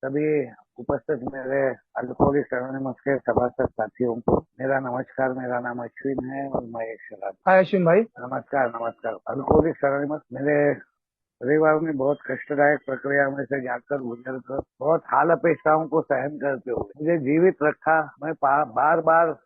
सभी उपस्थित मेरे अल्कोहलिक्स अनोनिमस के सभासद साथियों को मेरा नमस्कार। मेरा नाम अश्विन है और मैं एक शराब। हाय अश्विन भाई। नमस्कार नमस्कार। अल्कोहलिक्स अनोनिमस मेरे परिवार में बहुत कष्टदायक प्रक्रिया में से जाकर गुजर कर बहुत हाल अपेक्षाओं को सहन करते हुए मुझे जीवित रखा। मैं बार बार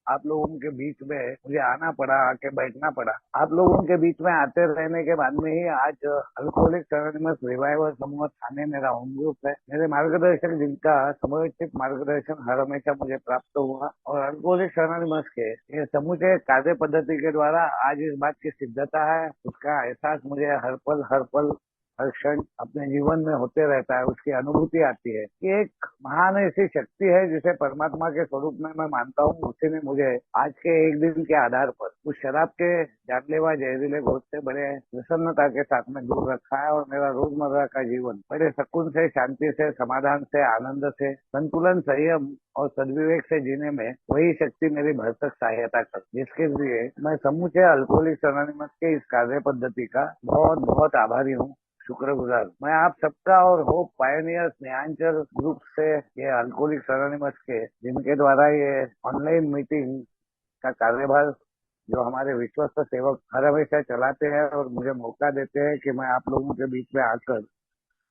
आप लोगों के बीच में मुझे आना पड़ा, आके बैठना पड़ा। आप लोगों के बीच में आते रहने के बाद में ही आज अल्कोहलिक्स अनोनिमस रिवाइवल समूह थाने मेरा होम ग्रुप है। मेरे मार्गदर्शक जिनका समयोचित मार्गदर्शन हर हमेशा मुझे प्राप्त हुआ और अल्कोहलिक्स अनोनिमस के ये समूचे कार्य पद्धति के द्वारा आज इस बात की सिद्धता है, उसका एहसास मुझे हर पल हर क्षण अपने जीवन में होते रहता है। उसकी अनुभूति आती है कि एक महान ऐसी शक्ति है जिसे परमात्मा के स्वरूप में मैं मानता हूँ। उसी ने मुझे आज के एक दिन के आधार पर उस शराब के जानलेवा जहरीले घोट से बड़े प्रसन्नता के साथ में दूर रखा है और मेरा रोजमर्रा का जीवन बड़े सुकून से, शांति से, समाधान से, आनंद से, संतुलन, संयम और सद्विवेक से जीने में वही शक्ति मेरी भरसक सहायता कर, जिसके लिए मैं समूचे अल्कोहलिक्स अनोनिमस के इस कार्य पद्धति का बहुत बहुत आभारी हूँ, शुक्रगुजार। मैं आप सबका और होप पायनियर्स नेहांचल ग्रुप से ये अल्कोहलिक्स अनोनिमस के जिनके द्वारा ये ऑनलाइन मीटिंग का कार्यभार जो हमारे विश्वस्त सेवक हर हमेशा चलाते हैं और मुझे मौका देते हैं कि मैं आप लोगों के बीच में आकर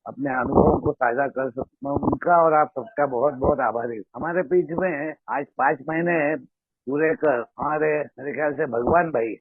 अपने अनुभवों को साझा कर सकूं, मैं उनका और आप सबका बहुत बहुत आभारी हूँ। हमारे बीच में आज 5 महीने पूरे कर हमारे मेरे ख्याल से भगवान भाई,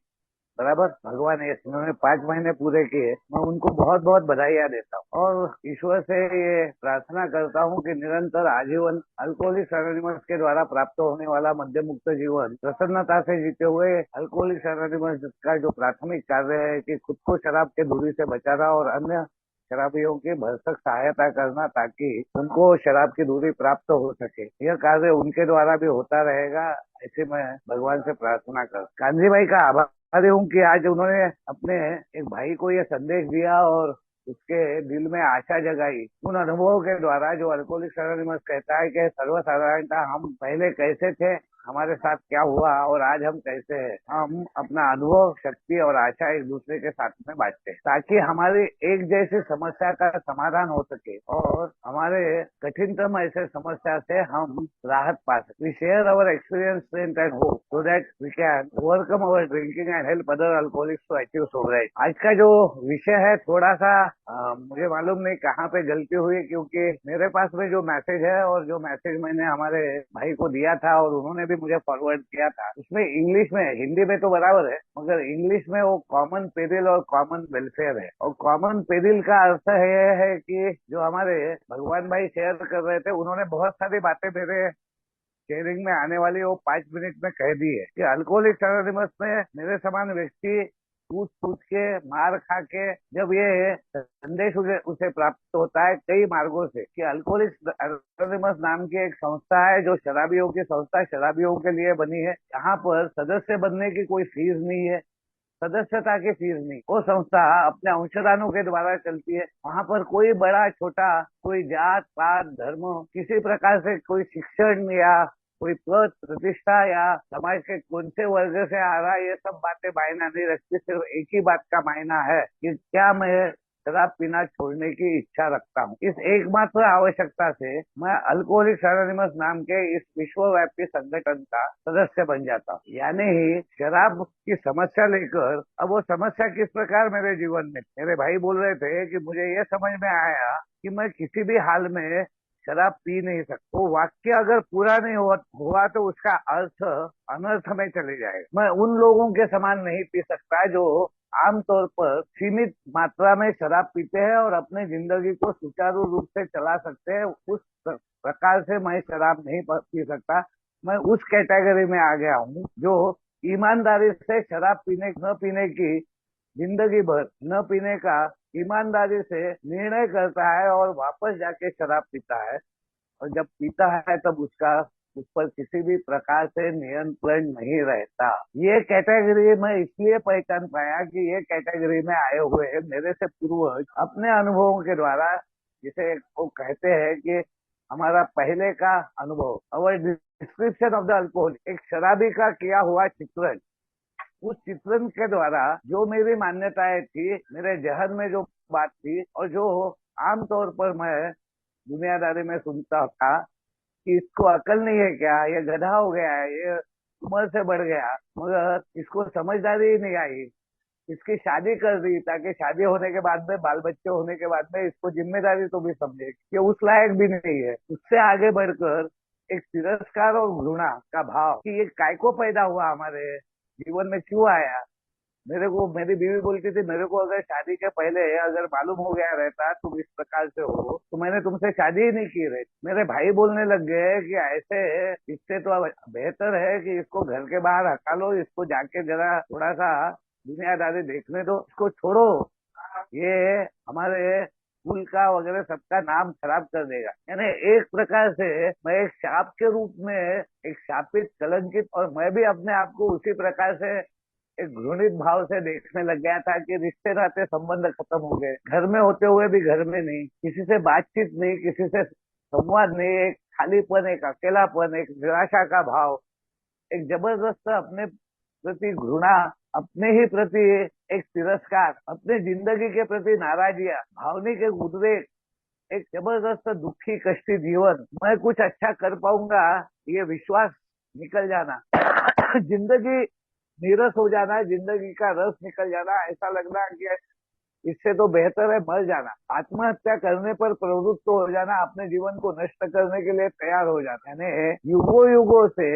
बराबर भगवान है, उन्होंने 5 महीने पूरे किए। मैं उनको बहुत बहुत बधाइयाँ देता हूँ और ईश्वर से ये प्रार्थना करता हूँ कि निरंतर आजीवन अल्कोहलिक्स एनोनिमस के द्वारा प्राप्त होने वाला मद्य मुक्त जीवन प्रसन्नता से जीते हुए अल्कोहलिक्स एनोनिमस का जो प्राथमिक कार्य है कि खुद को शराब के दूरी से बचाना और अन्य शराबियों की भरसक सहायता करना ताकि उनको शराब की दूरी प्राप्त हो सके, यह कार्य उनके द्वारा भी होता रहेगा, ऐसे मैं भगवान से प्रार्थना कर कांजी भाई का आभारी हूँ कि आज उन्होंने अपने एक भाई को यह संदेश दिया और उसके दिल में आशा जगाई उन अनुभवों के द्वारा जो अल्कोहलिक्स एनोनिमस कहता है कि सर्वसाधारणता हम पहले कैसे थे, हमारे साथ क्या हुआ और आज हम कैसे हैं। हम अपना अनुभव, शक्ति और आशा एक दूसरे के साथ में बांटते हैं ताकि हमारी एक जैसी समस्या का समाधान हो सके और हमारे कठिनतम ऐसे समस्या से हम राहत पा सके। We share our experience, strength and hope so that we can overcome our drinking and help other alcoholics to achieve sobriety. आज का जो विषय है थोड़ा सा मुझे मालूम नहीं कहाँ पे गलती हुई, क्योंकि मेरे पास में जो मैसेज है और जो मैसेज मैंने हमारे भाई को दिया था और उन्होंने भी मुझे फॉरवर्ड किया था उसमें इंग्लिश में, हिंदी में तो बराबर है मगर इंग्लिश में वो कॉमन पेरिल और कॉमन वेलफेयर है। और कॉमन पेरिल का अर्थ है कि जो हमारे भगवान भाई शेयर कर रहे थे, उन्होंने बहुत सारी बातें मेरे शेयरिंग में आने वाली वो 5 मिनट में कह दी है कि अल्कोहलिक्स एनोनिमस में मेरे समान व्यक्ति टूट टूट के, मार खा के, जब ये संदेश उसे प्राप्त होता है कई मार्गों से कि अल्कोहलिक्स एनोनिमस नाम की एक संस्था है जो शराबियों की संस्था, शराबियों के लिए बनी है। यहाँ पर सदस्य बनने की कोई फीस नहीं है, सदस्यता की फीस नहीं। वो संस्था अपने अंशदानों के द्वारा चलती है। वहाँ पर कोई बड़ा छोटा, कोई जात पात धर्म, किसी प्रकार से कोई शिक्षण या कोई पद प्रतिष्ठा या समाज के कौन से वर्ग से आ रहा है, ये सब बातें मायना नहीं रखती। सिर्फ एक ही बात का मायना है कि क्या मैं शराब पीना छोड़ने की इच्छा रखता हूँ। इस एकमात्र आवश्यकता से मैं अल्कोहलिक्स एनोनिमस नाम के इस विश्वव्यापी संगठन का सदस्य बन जाता हूँ। यानी ही शराब की समस्या लेकर अब वो समस्या किस प्रकार मेरे जीवन में, मेरे भाई बोल रहे थे कि मुझे ये समझ में आया कि मैं किसी भी हाल में शराब पी नहीं सकता। वो वाक्य अगर पूरा नहीं हुआ तो उसका अर्थ अनर्थ में चले जाएगा। मैं उन लोगों के समान नहीं पी सकता जो आमतौर पर सीमित मात्रा में शराब पीते हैं और अपने जिंदगी को सुचारू रूप से चला सकते हैं। उस प्रकार से मैं शराब नहीं पी सकता। मैं उस कैटेगरी में आ गया हूँ जो ईमानदारी से शराब पीने न पीने की, जिंदगी भर न पीने का ईमानदारी से निर्णय करता है और वापस जाके शराब पीता है। और जब पीता है तब उसका उस पर किसी भी प्रकार से नियंत्रण नहीं रहता। ये कैटेगरी मैं इसलिए पहचान पाया कि ये कैटेगरी में आए हुए मेरे से पूर्वज अपने अनुभवों के द्वारा, जिसे वो कहते हैं कि हमारा पहले का अनुभव, अवर डिस्क्रिप्शन ऑफ द अल्कोहल, एक शराबी का किया हुआ चित्रण, उस चित्रण के द्वारा जो मेरी मान्यताएं थी, मेरे जहन में जो बात थी और जो आमतौर पर मैं दुनियादारी में सुनता था कि इसको अकल नहीं है क्या, ये गधा हो गया है, ये उम्र से बढ़ गया, मगर इसको समझदारी ही नहीं आई। इसकी शादी कर दी ताकि शादी होने के बाद में, बाल बच्चे होने के बाद में, इसको जिम्मेदारी तो भी समझे कि उस लायक भी नहीं है। उससे आगे बढ़कर एक तिरस्कार और घृणा का भाव कि ये काय को पैदा हुआ, हमारे जीवन में क्यों आया। मेरे को मेरी बीवी बोलती थी, मेरे को अगर शादी के पहले अगर मालूम हो गया रहता तुम इस प्रकार से हो तो मैंने तुमसे शादी ही नहीं की रहती। मेरे भाई बोलने लग गए कि ऐसे इससे तो बेहतर है कि इसको घर के बाहर हटा लो, इसको जाके जरा थोड़ा सा दुनियादारी देखने दो, इसको छोड़ो, ये हमारे कुल का वगैरह सबका नाम खराब कर देगा। यानी एक प्रकार से मैं एक शाप के रूप में, एक शापित, कलंकित, और मैं भी अपने आप को उसी प्रकार से एक घृणित भाव से देखने लग गया था कि रिश्ते नाते संबंध खत्म हो गए, घर में होते हुए भी घर में नहीं, किसी से बातचीत नहीं, किसी से संवाद नहीं, एक खालीपन, एक अकेलापन, एक निराशा का भाव, एक जबरदस्त अपने प्रति घृणा, अपने ही प्रति एक तिरस्कार, अपने जिंदगी के प्रति नाराजियां, भावनिक एक उद्वेग, एक जबरदस्त दुखी कष्टी जीवन, मैं कुछ अच्छा कर पाऊंगा ये विश्वास निकल जाना, जिंदगी नीरस हो जाना, जिंदगी का रस निकल जाना, ऐसा लगना कि इससे तो बेहतर है मर जाना, आत्महत्या करने पर प्रवृत्त हो जाना, अपने जीवन को नष्ट करने के लिए तैयार हो जाना। यानी युगों युगों से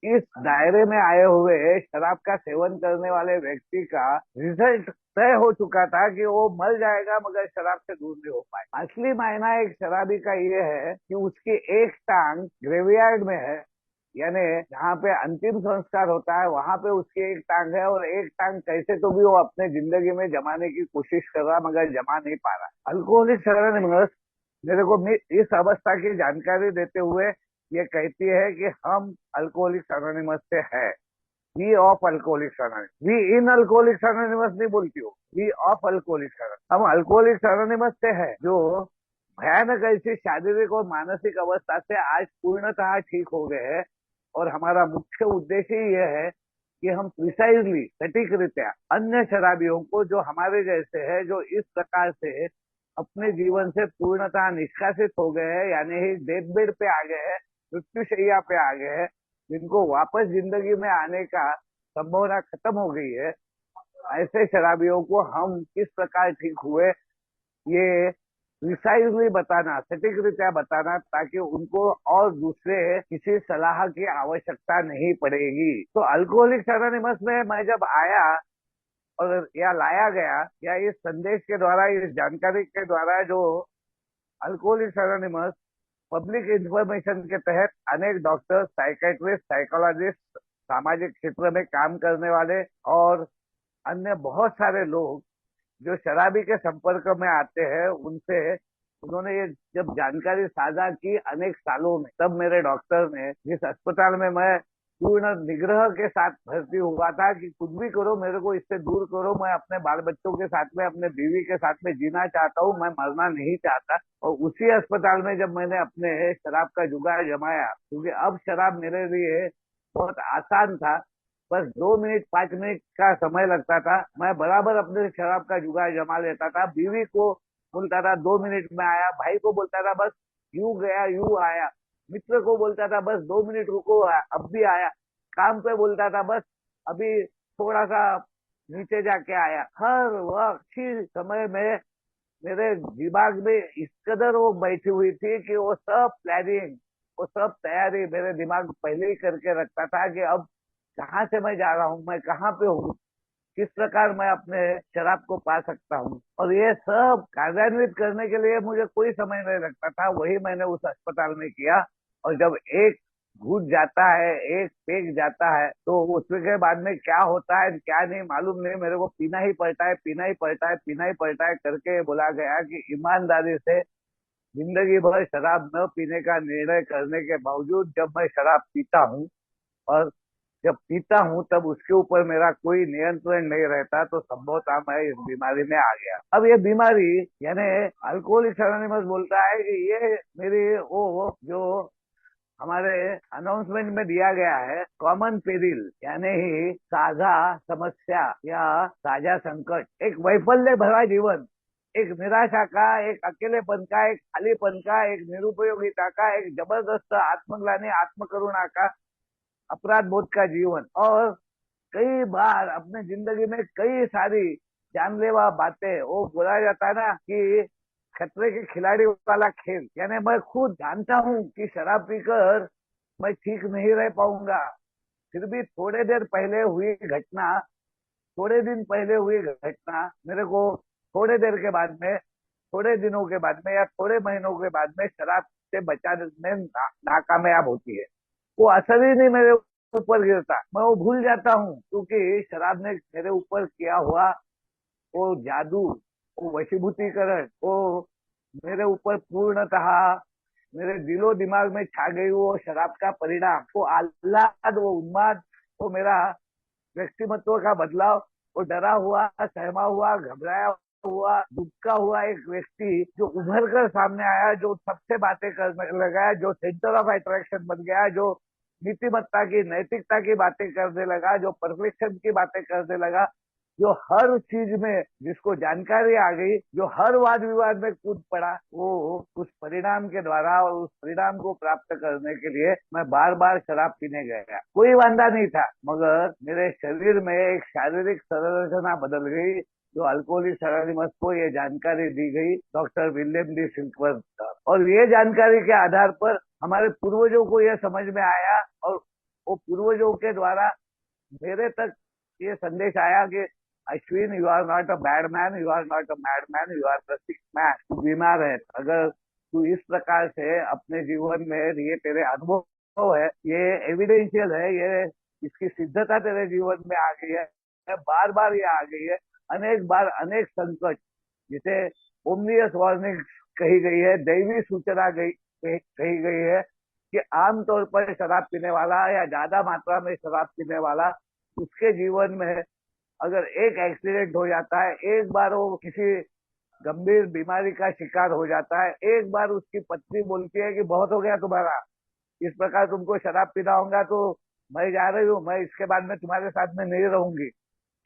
इस दायरे में आए हुए शराब का सेवन करने वाले व्यक्ति का रिजल्ट तय हो चुका था कि वो मर जाएगा मगर शराब से दूर नहीं हो पाए। असली मायना एक शराबी का ये है कि उसकी एक टांग ग्रेवयार्ड में है, यानी जहाँ पे अंतिम संस्कार होता है वहां पे उसकी एक टांग है, और एक टांग कैसे तो भी वो अपने जिंदगी में जमाने की कोशिश कर रहा मगर जमा नहीं पा रहा। अल्कोहलिक एनोनिमस मेरे को इस अवस्था की जानकारी देते हुए ये कहती है कि हम अल्कोहलिक्स एनोनिमस से है, we of Alcoholics Anonymous, we in Alcoholics Anonymous नहीं बोलती हो, वी ऑफ अल्कोहलिक्स एनोनिमस, हम अल्कोहलिक्स एनोनिमस से है, जो भयानक ऐसी शारीरिक और मानसिक अवस्था से आज पूर्णतः ठीक हो गए हैं। और हमारा मुख्य उद्देश्य ये है कि हम प्रिसाइजली, सटीक रीत्या अन्य शराबियों को जो हमारे जैसे है, जो इस प्रकार से अपने जीवन से पूर्णतः निष्कासित हो गए हैं, यानी ही डेथ बेड पे आ गए हैं, मृत्युशैया पे आ गए हैं, जिनको वापस जिंदगी में आने का संभावना खत्म हो गई है, ऐसे शराबियों को हम किस प्रकार ठीक हुए ये प्रिसाइजली बताना, सटीक रीत्या बताना, ताकि उनको और दूसरे किसी सलाह की आवश्यकता नहीं पड़ेगी। तो अल्कोहलिक्स एनोनिमस में मैं जब आया और या लाया गया, या इस संदेश के द्वारा, इस जानकारी के द्वारा, जो अल्कोहलिक्स एनोनिमस पब्लिक इंफॉर्मेशन के तहत अनेक डॉक्टर, साइकेट्रिस्ट, साइकोलॉजिस्ट, सामाजिक क्षेत्र में काम करने वाले और अन्य बहुत सारे लोग जो शराबी के संपर्क में आते हैं, उनसे उन्होंने ये जब जानकारी साझा की अनेक सालों में, तब मेरे डॉक्टर ने, जिस अस्पताल में मैं पूर्ण निग्रह के साथ भर्ती हुआ था कि कुछ भी करो मेरे को इससे दूर करो, मैं अपने बाल बच्चों के साथ में, अपने बीवी के साथ में जीना चाहता हूँ, मैं मरना नहीं चाहता। और उसी अस्पताल में जब मैंने अपने शराब का जुगाड़ जमाया, क्योंकि अब शराब मेरे लिए बहुत आसान था, बस 2 मिनट 5 मिनट का समय लगता था, मैं बराबर अपने शराब का जुगाड़ जमा लेता था। बीवी को बोलता था 2 मिनट में आया, भाई को बोलता था बस यूं गया यूं आया, मित्र को बोलता था बस 2 मिनट रुको अब भी आया, काम पे बोलता था बस अभी थोड़ा सा नीचे जाके आया। हर वक्त ही समय में मेरे दिमाग में इस कदर वो बैठी हुई थी कि वो सब प्लानिंग, वो सब तैयारी मेरे दिमाग पहले ही करके रखता था कि अब कहाँ से मैं जा रहा हूँ, मैं कहाँ पे हूँ, किस प्रकार मैं अपने शराब को पा सकता हूँ। और ये सब कार्यान्वित करने के लिए मुझे कोई समय नहीं लगता था, वही मैंने उस अस्पताल में किया। और जब एक घुट जाता है, एक पेग जाता है, तो उसके बाद में क्या होता है क्या नहीं मालूम नहीं, मेरे को पीना ही पड़ता है, पीना ही पड़ता है, पीना ही पड़ता है करके बोला गया कि ईमानदारी से जिंदगी भर शराब न पीने का निर्णय करने के बावजूद जब मैं शराब पीता हूँ, और जब पीता हूँ तब उसके ऊपर मेरा कोई नियंत्रण नहीं रहता, तो संभवतः मैं इस बीमारी में आ गया। अब ये बीमारी, यानी अल्कोहलिक्स एनोनिमस बोलता है कि ये मेरी वो जो हमारे अनाउंसमेंट में दिया गया है, कॉमन पेरिल, यानी ही साझा समस्या या साझा संकट, एक वैफल्य भरा जीवन, एक निराशा का, एक अकेलेपन का, एक खालीपन का, एक निरुपयोगिता का, एक जबरदस्त आत्मग्लानि, आत्मकरुणा का, अपराध बोध का जीवन। और कई बार अपने जिंदगी में कई सारी जानलेवा बातें, वो बोला जाता है ना कि खतरे के खिलाड़ी वाला खेल, यानी मैं खुद जानता हूँ कि शराब पीकर मैं ठीक नहीं रह पाऊंगा, फिर भी थोड़े देर पहले हुई घटना, थोड़े दिन पहले हुई घटना मेरे को थोड़े देर के बाद में, थोड़े दिनों के बाद में या थोड़े महीनों के बाद में शराब से बचाने में नाकामयाब होती है। वो असर ही नहीं मेरे ऊपर गिरता, मैं वो भूल जाता हूँ, क्योंकि शराब ने मेरे ऊपर किया हुआ वो जादू, वो वशीभूतिकरण, वो मेरे ऊपर पूर्णतः मेरे दिलो दिमाग में छा गई वो शराब का परिणाम, वो आह्लाद, वो उन्माद, वो मेरा व्यक्तिमत्व का बदलाव, वो डरा हुआ, सहमा हुआ, घबराया हुआ, दुबका हुआ एक व्यक्ति जो उभर कर सामने आया, जो सबसे बातें करने लगा, जो सेंटर ऑफ अट्रैक्शन बन गया, जो नीतिमत्ता की, नैतिकता की बातें करने लगा, जो परफेक्शन की बातें करने लगा, जो हर चीज में जिसको जानकारी आ गई, जो हर वाद विवाद में कूद पड़ा, वो उस परिणाम के द्वारा और उस परिणाम को प्राप्त करने के लिए मैं बार बार शराब पीने गया। कोई वांदा नहीं था, मगर मेरे शरीर में एक शारीरिक संरचना बदल गई, जो अल्कोहलिक्स एनोनिमस को ये जानकारी दी गई डॉक्टर विलियम डी सिल्कवर्थ। और ये जानकारी के आधार पर हमारे पूर्वजों को यह समझ में आया, और वो पूर्वजों के द्वारा मेरे तक ये संदेश आया कि Ashwin, you are not a bad man, you are not a mad man, you are the sick man. तू बीमार है, अगर तू इस प्रकार से अपने जीवन में, ये तेरे अनुभव है, ये एविडेंशियल है, ये इसकी सिद्धता तेरे जीवन में आ गई है, बार बार ये आ गई है, अनेक बार अनेक संकट, जिसे ओमनियस वार्निंग कही गई है, दैवी सूचना कही गई है कि आमतौर पर शराब पीने वाला या ज्यादा मात्रा में शराब पीने वाला, उसके जीवन में अगर एक एक्सीडेंट हो जाता है, एक बार वो किसी गंभीर बीमारी का शिकार हो जाता है, एक बार उसकी पत्नी बोलती है कि बहुत हो गया तुम्हारा, इस प्रकार तुमको शराब पीना होगा तो मैं जा रही हूँ, मैं इसके बाद में तुम्हारे साथ में नहीं रहूंगी।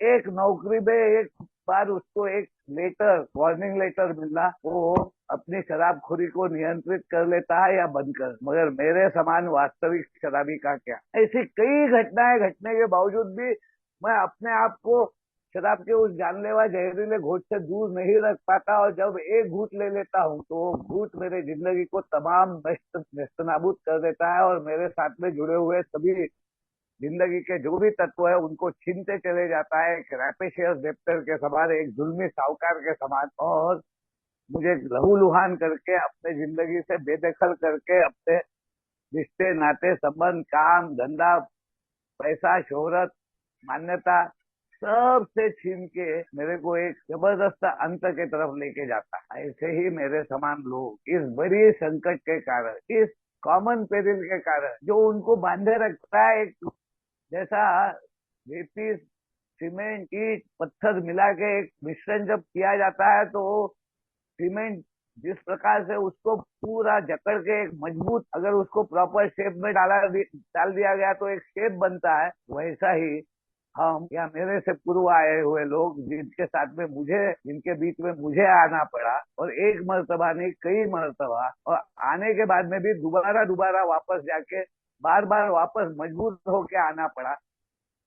एक नौकरी में एक बार उसको एक लेटर, वार्निंग लेटर मिलना, वो अपनी शराबखोरी को नियंत्रित कर लेता है या बंद कर। मगर मेरे समान वास्तविक शराबी का क्या। ऐसी कई घटनाएं घटने के बावजूद भी मैं अपने आप को शराब के उस जानलेवा जहरीले घूंट से दूर नहीं रख पाता, और जब एक घूंट ले लेता हूँ तो वो घूंट मेरे जिंदगी को तमाम नष्ट कर देता है, और मेरे साथ में जुड़े हुए सभी जिंदगी के जो भी तत्व है उनको छीनते चले जाता है, एक रैपेशियस डेप्टर के समान, एक जुल्मी साहूकार के समान, और मुझे लहूलुहान करके, अपने जिंदगी से बेदखल करके, अपने रिश्ते, नाते, संबंध, काम, धंधा, पैसा, शोहरत, मान्यता, सब से छीन के मेरे को एक जबरदस्त अंत के तरफ लेके जाता है। ऐसे ही मेरे समान लोग इस बड़ी संकट के कारण, इस कॉमन पेरिल के कारण, जो उनको बांधे रखता है, एक जैसा रेती, सीमेंट, ईट, पत्थर मिला के एक मिश्रण जब किया जाता है, तो सीमेंट जिस प्रकार से उसको पूरा जकड़ के एक मजबूत, अगर उसको प्रॉपर शेप में डाल दिया गया तो एक शेप बनता है, वैसा ही हम या मेरे से पूर्व आए हुए लोग, जिनके साथ में मुझे, जिनके बीच में मुझे आना पड़ा, और एक मर्तबा नहीं कई मर्तबा, और आने के बाद में भी दोबारा दोबारा वापस जाके बार बार वापस मजबूत होके आना पड़ा।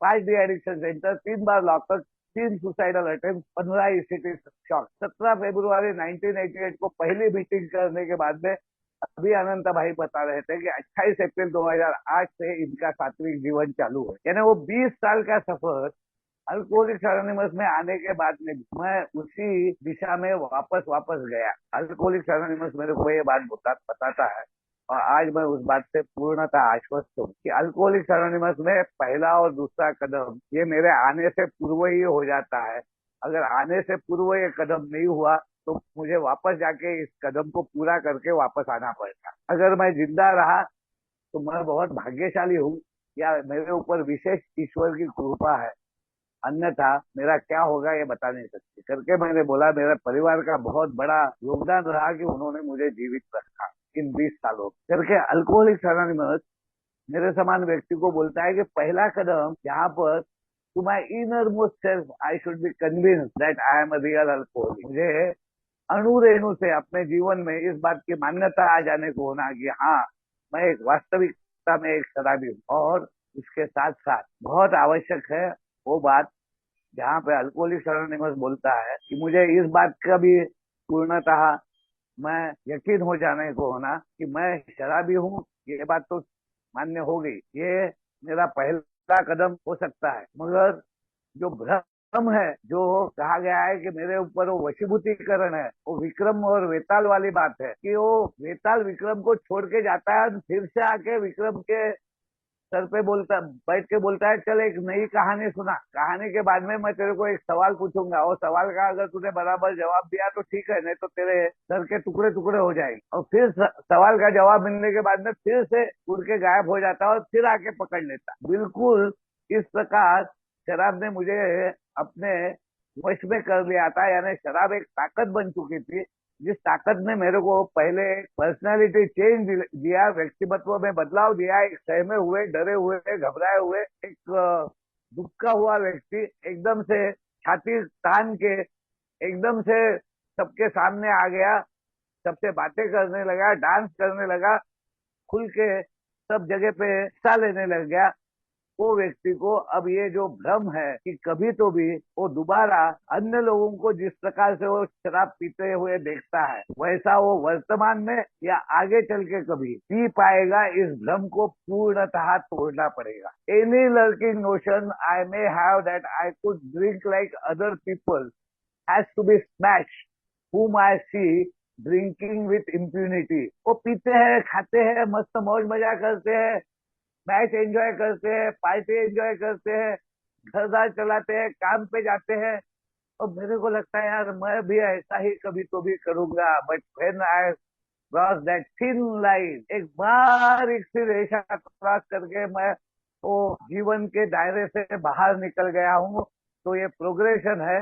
5 डी एडिक्शन सेंटर, 3 बार lockup, 3 suicidal attempt, 15 ECT shock. 17 फरवरी 1988 को पहली मीटिंग करने के बाद में अभी अनंत भाई बता रहे थे कि 28 अप्रैल 2008 से इनका सात्विक जीवन चालू है। यानी वो 20 साल का सफर अल्कोहलिक्स एनोनिमस में आने के बाद में मैं उसी दिशा में वापस वापस गया। अल्कोहलिक्स एनोनिमस मेरे को ये बात बताता है, और आज मैं उस बात से पूर्णतः आश्वस्त हूँ कि अल्कोहलिक्स एनोनिमस में पहला और दूसरा कदम ये मेरे आने से पूर्व ही हो जाता है। अगर आने से पूर्व ये कदम नहीं हुआ तो मुझे वापस जाके इस कदम को पूरा करके वापस आना पड़ता। अगर मैं जिंदा रहा तो मैं बहुत भाग्यशाली हूँ, या मेरे ऊपर विशेष ईश्वर की कृपा है, अन्यथा मेरा क्या होगा ये बता नहीं सकती। करके मैंने बोला मेरे परिवार का बहुत बड़ा योगदान रहा कि उन्होंने मुझे जीवित रखा इन 20 सालों करके। अल्कोहलिक्स एनोनिमस मेरे समान व्यक्ति को बोलता है कि पहला कदम यहाँ पर, to my inner most self I should be convince that I am a real alcoholic. मुझे अणु रेणु से अपने जीवन में इस बात की मान्यता आ जाने को होना कि हाँ, मैं एक वास्तविकता में एक शराबी हूँ। और इसके साथ साथ बहुत आवश्यक है वो बात जहाँ पे अल्कोहलिक्स अनोनिमस बोलता है कि मुझे इस बात का भी पूर्णतः मैं यकीन हो जाने को होना कि मैं शराबी हूँ। ये बात तो मान्य हो गई, ये मेरा पहला कदम हो सकता है। मगर जो भ्रम है, जो कहा गया है कि मेरे ऊपर वो वशीभूतिकरण है, वो विक्रम और वेताल वाली बात है कि वो वेताल विक्रम को छोड़ के जाता है, फिर से आके विक्रम के सर पे बोलता, बैठ के बोलता है चल एक नई कहानी सुना। कहानी के बाद में मैं तेरे को एक सवाल पूछूंगा, वो सवाल का अगर तूने बराबर जवाब दिया तो ठीक है, नहीं तो तेरे सर के टुकड़े टुकड़े हो जाएंगे। और फिर सवाल का जवाब मिलने के बाद में फिर से उड़ के गायब हो जाता और फिर आके पकड़ लेता। बिल्कुल इस प्रकार शराब ने मुझे अपने वश में कर लिया था, यानी शराब एक ताकत बन चुकी थी, जिस ताकत ने मेरे को पहले पर्सनालिटी चेंज दिया, व्यक्तित्व में बदलाव दिया। एक सहमे हुए, डरे हुए, घबराए हुए, एक दुखा हुआ व्यक्ति एकदम से छाती तान के एकदम से सबके सामने आ गया, सबसे बातें करने लगा, डांस करने लगा, खुल के सब जगह पे हिस्सा लेने लग गया। वो व्यक्ति को अब ये जो भ्रम है कि कभी तो भी वो दोबारा अन्य लोगों को जिस प्रकार से वो शराब पीते हुए देखता है, वैसा वो वर्तमान में या आगे चल के कभी पी पाएगा, इस भ्रम को पूर्णतः तोड़ना पड़ेगा। Any lurking notion I may have that I could drink like other people has to be smash whom I see drinking with impunity. वो पीते हैं, खाते हैं, मस्त मौज मजा करते हैं, मैच एंजॉय करते हैं, पार्टी एंजॉय करते हैं, घर दार चलाते हैं, काम पे जाते हैं। और मेरे को लगता है यार मैं भी ऐसा ही कभी तो भी करूंगा। But when I cross that thin line, एक बारीक सी रेखा क्रॉस करके मैं वो जीवन के दायरे से बाहर निकल गया हूँ। तो ये प्रोग्रेशन है,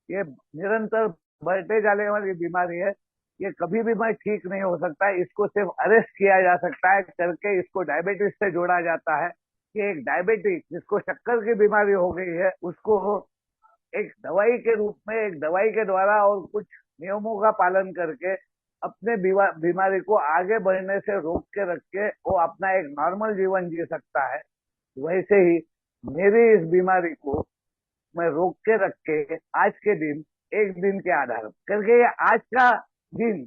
ये निरंतर बढ़ते जाने वाली बीमारी है। ये कभी भी मैं ठीक नहीं हो सकता है। इसको सिर्फ अरेस्ट किया जा सकता है करके, इसको डायबिटीज से जोड़ा जाता है कि एक डायबिटिक जिसको शक्कर की बीमारी हो गई है, उसको एक दवाई के रूप में, एक दवाई के द्वारा और कुछ नियमों का पालन करके अपने बीमारी को आगे बढ़ने से रोक के रख के वो अपना एक नॉर्मल जीवन जी सकता है। वैसे ही मेरी इस बीमारी को मैं रोक के रख के आज के दिन, एक दिन के आधार करके, ये आज का दिन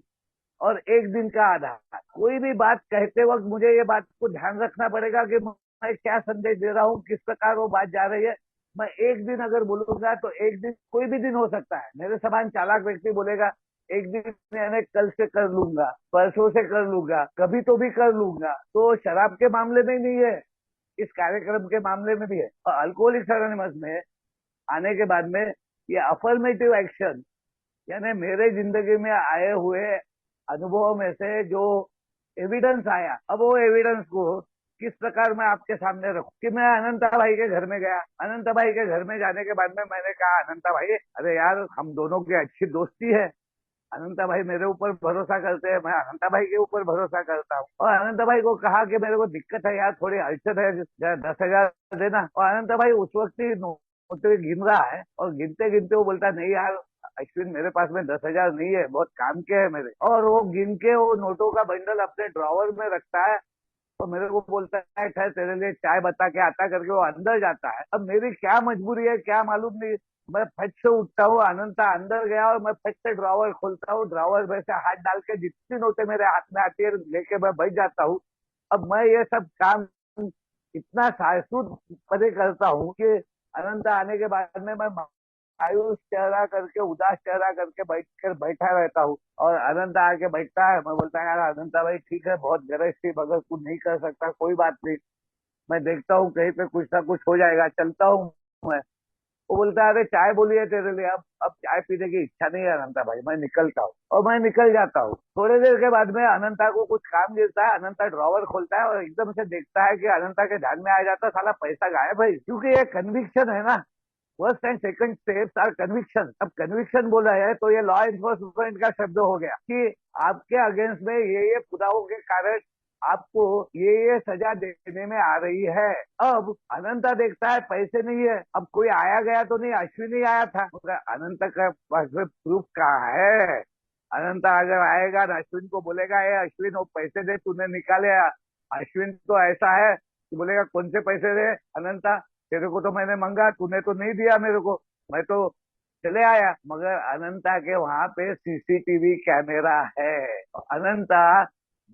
और एक दिन का आधार, कोई भी बात कहते वक्त मुझे ये बात को ध्यान रखना पड़ेगा कि मैं क्या संदेश दे रहा हूँ, किस प्रकार वो बात जा रही है। मैं एक दिन अगर बोलूंगा तो एक दिन कोई भी दिन हो सकता है। मेरे समान चालाक व्यक्ति बोलेगा एक दिन मैंने कल से कर लूंगा, परसों से कर लूंगा, कभी तो भी कर लूंगा। तो शराब के मामले में नहीं है, इस कार्यक्रम के मामले में भी है। और अल्कोहलिक्स एनोनिमस में आने के बाद में ये अफर्मेटिव एक्शन, यानी मेरे जिंदगी में आए हुए अनुभवों में से जो एविडेंस आया, अब वो एविडेंस को किस प्रकार मैं आपके सामने रखूं। कि मैं अनंता भाई के घर में गया, अनंता भाई के घर में जाने के बाद में मैंने कहा अनंता भाई, अरे यार हम दोनों की अच्छी दोस्ती है, अनंता भाई मेरे ऊपर भरोसा करते हैं, मैं अनंता भाई के ऊपर भरोसा करता हूँ। और अनंता भाई को कहा कि मेरे को दिक्कत है यार, थोड़ी अड़चन है, 10,000 देना। और अनंता भाई उस वक्त ही नोट गिन रहा है, और गिनते गिनते वो बोलता नहीं यार अश्विन मेरे पास में 10,000 नहीं है, बहुत काम के है मेरे। और वो गिन के वो नोटों का बंडल अपने ड्रॉवर में रखता है, तो मेरे को बोलता है ठहर तेरे लिए चाय बता के आता, करके वो अंदर जाता है। अब मेरी क्या मजबूरी है क्या मालूम नहीं, मैं फट से उठता हूँ, अनंता अंदर गया और मैं फट से ड्रॉवर खोलता हूँ, ड्रॉवर में से हाथ डाल के जितनी नोटें मेरे हाथ में आती है लेके मैं बैठ जाता हूँ। अब मैं ये सब काम इतना सासूद पदे करता हूँ कि अनंता आने के बाद में मैं मायूस चेहरा करके, उदास चेहरा करके बैठा रहता हूँ। और अनंता आके बैठता है, मैं बोलता है यार अनंता भाई ठीक है, बहुत गरज थी मगर कुछ नहीं कर सकता, कोई बात नहीं, मैं देखता हूँ कहीं पे कुछ ना कुछ हो जाएगा, चलता हूँ मैं। वो बोलता है अरे चाय बोली है तेरे लिए, अब चाय पीने की इच्छा नहीं है अनंता भाई, मैं निकलता हूँ। और मैं निकल जाता हूँ। थोड़ी देर के बाद में अनंता को कुछ काम गिरता है, अनंता ड्रॉवर खोलता है और एकदम से देखता है कि अनंता के ध्यान में आ जाता है साला पैसा गायब है। क्योंकि ये कन्विक्शन है ना, first and second steps are conviction. अब कन्विक्शन बोला है तो ये लॉ एनफोर्समेंट का शब्द हो गया कि आपके अगेंस्ट में ये पुरावों के कारण आपको ये सजा देने में आ रही है। अब अनंता देखता है पैसे नहीं है, अब कोई आया गया तो नहीं, अश्विनी आया था, अनंता का पास में प्रूफ कहाँ है, अनंता अगर आएगा ना, अश्विन को बोलेगा, ये अश्विन वो पैसे दे तूने निकाले। अश्विन तो ऐसा है कि बोलेगा कौन से पैसे दे अनंता, तेरे को तो मैंने मांगा, तूने तो नहीं दिया मेरे को, मैं तो चले आया। मगर अनंता के वहां पे सीसीटीवी कैमरा है। अनंता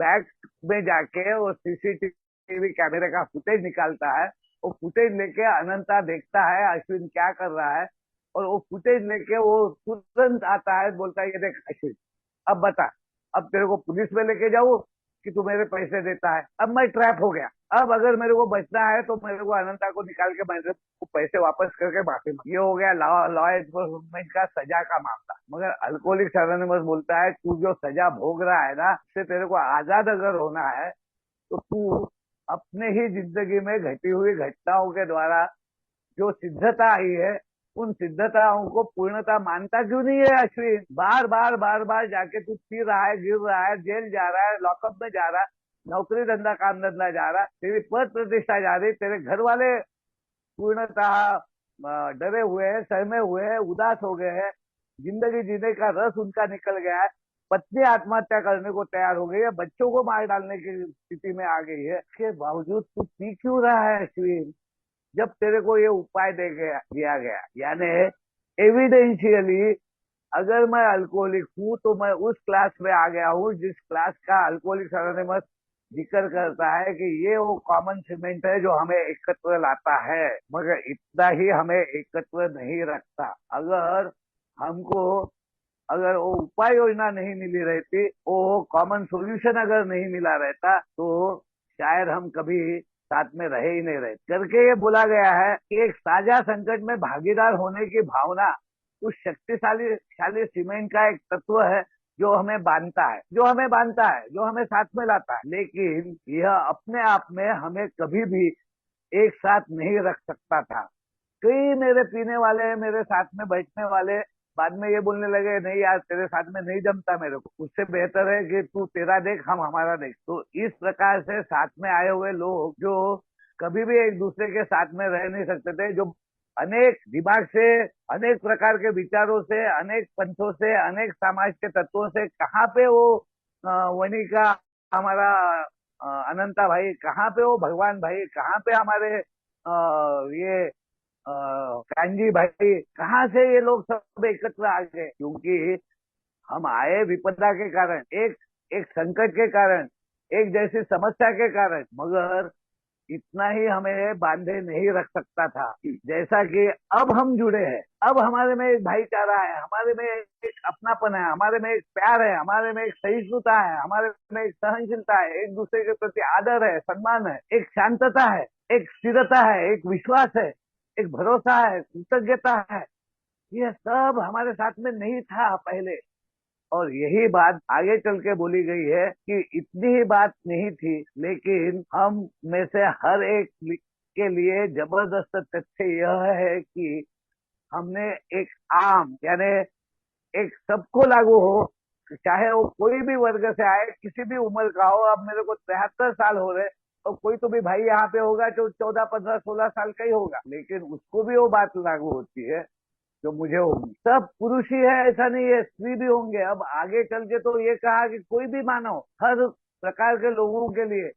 बैग में जाके वो सीसीटीवी कैमरे का फुटेज निकालता है। वो फुटेज लेके अनंता देखता है अश्विन क्या कर रहा है, और वो फुटेज लेके वो तुरंत आता है, बोलता है ये देख अश्विन, अब बता, अब तेरे को पुलिस में लेके जाऊं कि तू मेरे पैसे देता है। अब मैं ट्रैप हो गया। अब अगर मेरे को बचना है तो मेरे को अनंता को निकाल के मेरे को पैसे वापस करके माफी मांग। ये हो गया लॉ लॉ एनफोर्समेंट का सजा का मामला। मगर अल्कोहलिक एनोनिमस बोलता है तू जो सजा भोग रहा है ना, उससे तेरे को आजाद अगर होना है तो तू अपने ही जिंदगी में घटी हुई घटनाओं के द्वारा जो सिद्धता आई है, उन सिद्धताओं को पूर्णता मानता क्यों नहीं है अश्विन? बार बार बार बार जाके तू फिर रहा है, गिर रहा है, जेल जा रहा है, लॉकअप में जा रहा है, नौकरी धंधा काम धंधा जा रहा है, तेरी पद प्रतिष्ठा जा रही, तेरे घर वाले पूर्णतः डरे हुए हैं, सहमे हुए हैं, उदास हो गए हैं, जिंदगी जीने का रस उनका निकल गया है, पत्नी आत्महत्या करने को तैयार हो गई है, बच्चों को मार डालने की स्थिति में आ गई है। इसके बावजूद तू पी क्यों रहा है अश्विन? जब तेरे को ये उपाय दिया गया, यानी एविडेंशियली अगर मैं अल्कोहलिक हूँ तो मैं उस क्लास में आ गया हूँ जिस क्लास का अल्कोहलिक एनोनिमस जिक्र करता है कि ये वो कॉमन सीमेंट है जो हमें एकत्र लाता है, मगर इतना ही हमें एकत्र नहीं रखता। अगर हमको अगर वो उपाय योजना नहीं मिली रहती, वो कॉमन सॉल्यूशन अगर नहीं मिला रहता, तो शायद हम कभी साथ में रहे ही नहीं रहे। करके ये बोला गया है कि एक साझा संकट में भागीदार होने की भावना उस शक्तिशाली शाली सीमेंट का एक तत्व है जो हमें बांधता है, जो हमें बांधता है, जो हमें साथ में लाता है। लेकिन यह अपने आप में हमें कभी भी एक साथ नहीं रख सकता था। कई मेरे पीने वाले, मेरे साथ में बैठने वाले बाद में ये बोलने लगे नहीं यार तेरे साथ में नहीं जमता मेरे को, उससे बेहतर है कि तू तेरा देख हम हमारा देख। तो इस प्रकार से साथ में आए हुए लोग जो कभी भी एक दूसरे के साथ में रह नहीं सकते थे, जो अनेक दिमाग से, अनेक प्रकार के विचारों से, अनेक पंथों से, अनेक समाज के तत्वों से, कहाँ पे वो वनी का हमारा अनंता भाई, कहाँ पे वो भगवान भाई, कहाँ पे हमारे ये कांजी भाई, कहाँ से ये लोग सब एकत्र आ गए? क्योंकि हम आए विपदा के कारण, एक एक संकट के कारण, एक जैसी समस्या के कारण। मगर इतना ही हमें बांधे नहीं रख सकता था। जैसा कि अब हम जुड़े हैं, अब हमारे में एक भाईचारा है, हमारे में एक अपनापन है, हमारे में एक प्यार है, हमारे में एक सहिष्णुता है, हमारे में एक सहनशीलता है, एक दूसरे के प्रति आदर है, सम्मान है, एक शांतता है, एक स्थिरता है, एक विश्वास है, एक भरोसा है, कृतज्ञता है। ये सब हमारे साथ में नहीं था पहले। और यही बात आगे चल के बोली गई है कि इतनी ही बात नहीं थी, लेकिन हम में से हर एक के लिए जबरदस्त तथ्य यह है कि हमने एक आम, यानी एक सबको लागू हो, चाहे वो कोई भी वर्ग से आए, किसी भी उम्र का हो। अब मेरे को 73 साल हो रहे, तो कोई तो भी भाई यहाँ पे होगा जो 14, 15, 16 साल का ही होगा, लेकिन उसको भी वो बात लागू होती है जो मुझे होगी। सब पुरुष ही है ऐसा नहीं है, स्त्री भी होंगे। अब आगे चल के तो ये कहा कि कोई भी मानव, हर प्रकार के लोगों के लिए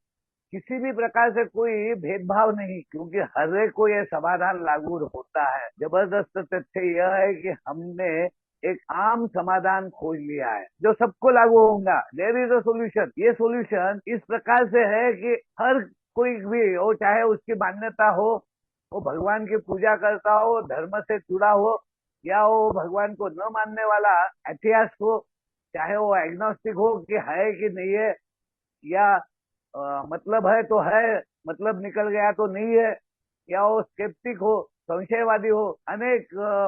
किसी भी प्रकार से कोई भेदभाव नहीं, क्योंकि हर एक को ये समाधान लागू होता है। जबरदस्त तथ्य यह है कि हमने एक आम समाधान खोज लिया है जो सबको लागू होगा। There is a solution. ये सोल्यूशन इस प्रकार से है कि हर कोई भी हो, चाहे उसकी मान्यता हो, वो भगवान की पूजा करता हो, धर्म से जुड़ा हो, या वो भगवान को न मानने वाला एथियास्ट हो, चाहे वो एग्नोस्टिक हो कि है कि नहीं है, या मतलब है तो है, मतलब निकल गया तो नहीं है, या वो स्केप्टिक हो, संशयवादी हो, अनेक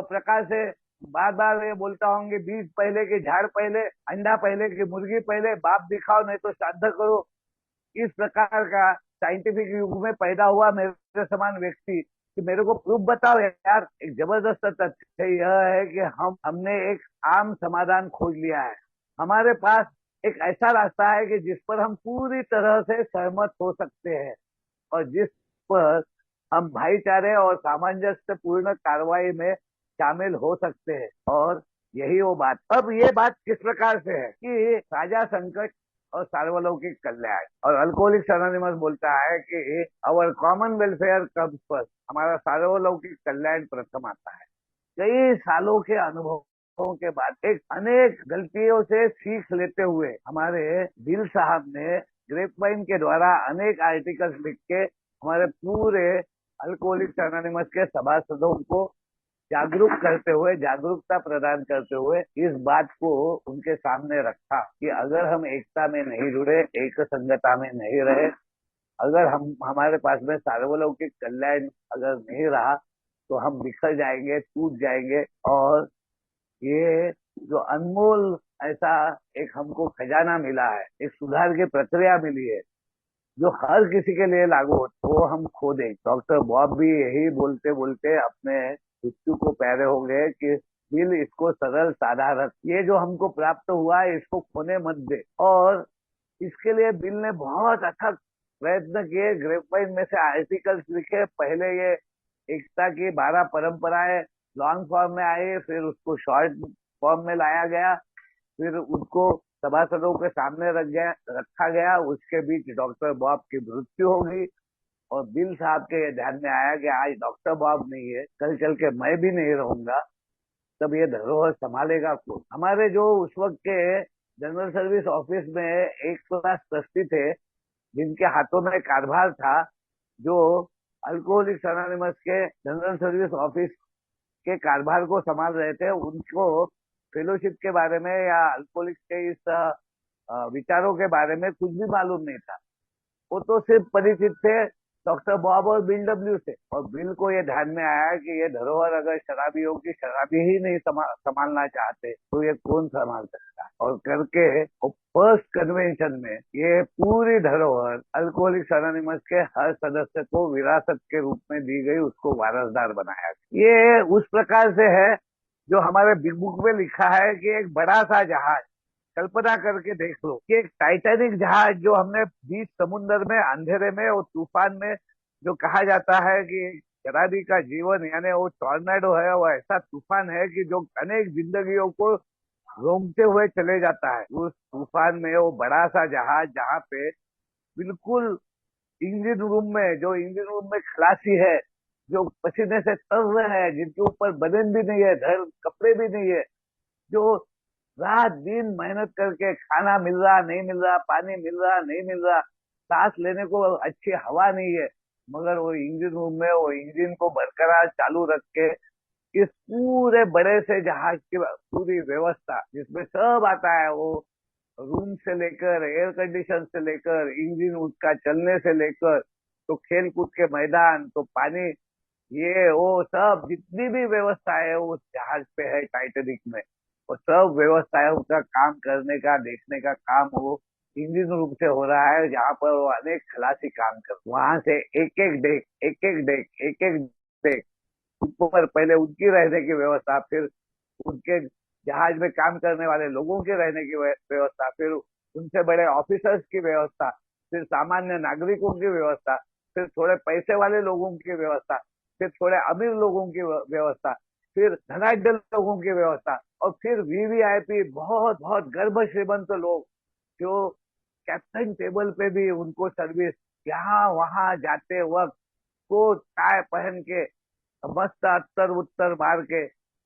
प्रकार से बार बार ये बोलता होंगे बीज पहले कि झाड़ पहले, अंडा पहले कि मुर्गी पहले, बाप दिखाओ नहीं तो श्राद्ध करो। इस प्रकार का साइंटिफिक युग में पैदा हुआ मेरे समान व्यक्ति कि मेरे को प्रूफ बताओ यार। एक जबरदस्त तथ्य यह है कि हमने एक आम समाधान खोज लिया है। हमारे पास एक ऐसा रास्ता है कि जिस पर हम पूरी तरह से सहमत हो सकते हैं, और जिस पर हम भाईचारे और सामंजस्य पूर्ण कार्रवाई में शामिल हो सकते हैं। और यही वो बात। अब ये बात किस प्रकार से है कि साझा संकट और सार्वलौकिक कल्याण, और अल्कोहलिक्स एनोनिमस बोलता है कि अवर कॉमन वेलफेयर कम्स फर्स्ट, हमारा सार्वलौकिक कल्याण प्रथम आता है। कई सालों के अनुभवों के बाद, एक अनेक गलतियों से सीख लेते हुए, हमारे दिल साहब ने ग्रेप वाइन के द्वारा अनेक आर्टिकल्स लिख के हमारे पूरे अल्कोहलिक्स एनोनिमस के सभासदों को जागरूक करते हुए, जागरूकता प्रदान करते हुए इस बात को उनके सामने रखा कि अगर हम एकता में नहीं जुड़े, एक संगता में नहीं रहे, अगर हम हमारे पास में सार्वलौकिक कल्याण अगर नहीं रहा, तो हम बिखर जाएंगे, टूट जाएंगे। और ये जो अनमोल ऐसा एक हमको खजाना मिला है, एक सुधार की प्रक्रिया मिली है जो हर किसी के लिए लागू हो, वो हम खो दें। डॉक्टर बॉब भी यही बोलते बोलते अपने मृत्यु को प्यारे हो गए कि दिल, इसको सरल साधा रख, ये जो हमको प्राप्त हुआ है इसको खोने मत दे। और इसके लिए बिल ने बहुत अच्छा प्रयत्न किए, ग्रेपवाइन में से आर्टिकल्स लिखे। पहले ये एकता की 12 परंपराएं लॉन्ग फॉर्म में आई, फिर उसको शॉर्ट फॉर्म में लाया गया, फिर उसको सभासदों के सामने रखा गया। उसके बीच डॉक्टर बॉब की मृत्यु हो गई और बिल साहब के ये ध्यान में आया कि आज डॉक्टर बॉब नहीं है, कल चल के मैं भी नहीं रहूंगा, तब ये धरोहर संभालेगा कौन। हमारे जो उस वक्त के जनरल सर्विस ऑफिस में एक क्लास ट्रस्टी थे जिनके हाथों में कारभार था, जो अल्कोहलिक्स एनोनिमस के जनरल सर्विस ऑफिस के कारभार को संभाल रहे थे, उनको फेलोशिप के बारे में या अल्कोहलिक्स के इस विचारों के बारे में कुछ भी मालूम नहीं था। वो तो सिर्फ परिचित थे डॉक्टर बॉब और बिल डब्ल्यू से। और बिल को ये ध्यान में आया कि ये धरोहर अगर शराबियों की, शराबी ही नहीं संभालना चाहते, तो ये कौन संभाल सकता है। और करके फर्स्ट कन्वेंशन में ये पूरी धरोहर अल्कोहलिक्स एनोनिमस के हर सदस्य को विरासत के रूप में दी गई, उसको वारसदार बनाया गया। ये उस प्रकार से है जो हमारे बिग बुक में लिखा है कि एक बड़ा सा जहाज, कल्पना करके देख लो कि एक टाइटैनिक जहाज जो हमने बीच समुन्द्र में अंधेरे में और तूफान में, जो कहा जाता है कि शराबी का जीवन यानी वो टॉर्नेडो है, वो ऐसा तूफान है कि जो अनेक जिंदगियों को रोंगते हुए चले जाता है। उस तूफान में वो बड़ा सा जहाज, जहाँ पे बिल्कुल इंजन रूम में, जो इंजन रूम में खलासी है, जो पसीने से तर रहे हैं, जिनके ऊपर बदन भी नहीं है, घर कपड़े भी नहीं है, जो रात दिन मेहनत करके, खाना मिल रहा नहीं मिल रहा, पानी मिल रहा नहीं मिल रहा, सांस लेने को अच्छी हवा नहीं है, मगर वो इंजन रूम में वो इंजन को बरकरार चालू रख के इस पूरे बड़े से जहाज की पूरी व्यवस्था, जिसमें सब आता है, वो रूम से लेकर, एयर कंडीशन से लेकर, इंजन उसका चलने से लेकर, तो खेल कूद के मैदान, तो पानी, ये वो सब जितनी भी व्यवस्था है उस जहाज पे है टाइटेनिक में, वो सब व्यवस्था है उसका काम करने का, देखने का काम वो इंजन रूम से हो रहा है, जहाँ पर वो अनेक खलासी काम कर, वहां से एक एक डेक, एक एक डेक, एक एक डेक ऊपर, पहले उनकी रहने की व्यवस्था, फिर उनके जहाज में काम करने वाले लोगों के रहने की व्यवस्था, फिर उनसे बड़े ऑफिसर्स की व्यवस्था, फिर सामान्य नागरिकों की व्यवस्था, फिर थोड़े पैसे वाले लोगों की व्यवस्था, फिर थोड़े अमीर लोगों की व्यवस्था, फिर धनाढ्य लोगों की व्यवस्था, और फिर वीवीआईपी बहुत बहुत गर्भ श्रीमंत लोग जो कैप्टन टेबल पे भी उनको सर्विस, यहाँ वहां जाते वक्त को टाई पहन के, मस्त अत्तर उत्तर मार के,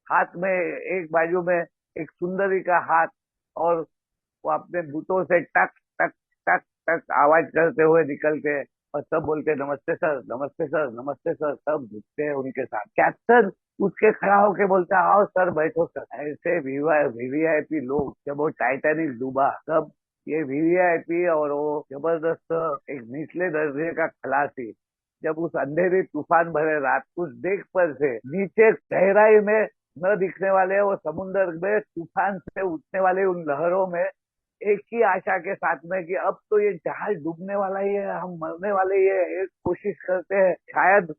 हाथ में एक बाजू में एक सुंदरी का हाथ, और वो अपने बूटों से टक टक टक टक आवाज करते हुए निकलते हैं, और सब बोलते नमस्ते सर, नमस्ते सर, नमस्ते सर, सब झुकते हैं उनके साथ। कैप्टन उसके खड़ा होके बोलता है आओ सर बैठो सर। ऐसे वीवीआईपी लोग, जब वो टाइटैनिक डूबा तब ये वीवीआईपी और वो जबरदस्त एक निचले दर्जे का खलासी, जब उस अंधेरी तूफान भरे रात, उस डेक पर से नीचे गहराई में न दिखने वाले वो समुन्द्र में तूफान से उठने वाले उन लहरों में, एक ही आशा के साथ में कि अब तो ये जहाज डूबने वाला ही है, हम मरने वाले ही है, एक कोशिश करते हैं, शायद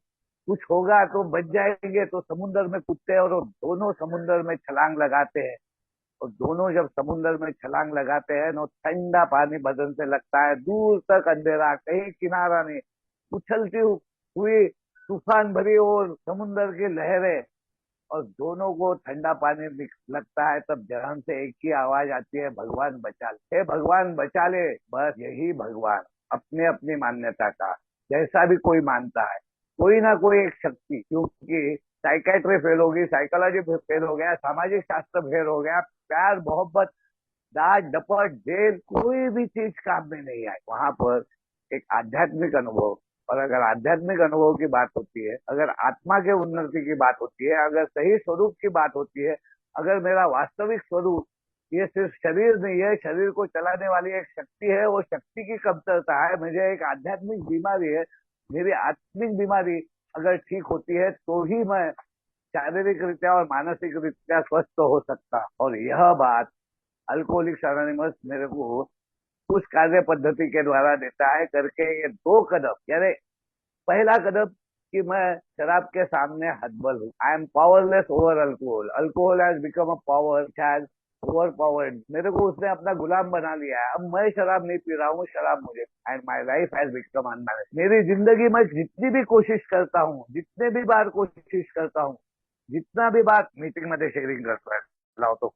कुछ होगा तो बच जाएंगे, तो समुन्द्र में कूदते हैं, और वो दोनों समुन्द्र में छलांग लगाते हैं। और दोनों जब समुन्द्र में छलांग लगाते हैं तो ठंडा पानी बदन से लगता है, दूर तक अंधेरा, कहीं किनारा नहीं, उछलती हुई तूफान भरी और समुन्द्र की लहरें, और दोनों को ठंडा पानी लगता है, तब जहन से एक ही आवाज आती है, भगवान बचा ले, हे भगवान बचा ले। बस यही भगवान अपने अपनी मान्यता का, जैसा भी कोई मानता है, कोई ना कोई एक शक्ति, क्योंकि साइकेट्री फेल होगी, साइकोलॉजी फेल हो गया, सामाजिक शास्त्र फेल हो गया, प्यार मोहब्बत दाज डपट जेल कोई भी चीज काम में नहीं आई वहां पर। एक आध्यात्मिक अनुभव, और अगर आध्यात्मिक अनुभव की बात होती है, अगर आत्मा के उन्नति की बात होती है, अगर सही स्वरूप की बात होती है, अगर मेरा वास्तविक स्वरूप ये सिर्फ शरीर नहीं है, शरीर को चलाने वाली एक शक्ति है, वो शक्ति की कमतरता है, मुझे एक आध्यात्मिक बीमारी है, मेरी आत्मिक बीमारी अगर ठीक होती है तो ही मैं शारीरिक रीत्या और मानसिक रीत्या स्वस्थ हो सकता। और यह बात अल्कोहलिक्स अनोनिमस मेरे को उस कार्य पद्धति के द्वारा देता है, करके ये दो कदम, यानी पहला कदम कि मैं शराब के सामने हतबल हूँ, I am powerless over alcohol, alcohol has become a power, has over powered, मेरे को उसने अपना गुलाम बना लिया है, अब मैं शराब नहीं पी रहा हूँ, शराब मुझे, and my life has become unbalance. मेरी जिंदगी में जितनी भी कोशिश करता हूँ, जितने भी बार कोशिश करता हूँ, जितना भी बार मीटिंग में शेयरिंग करता है, लाओ तो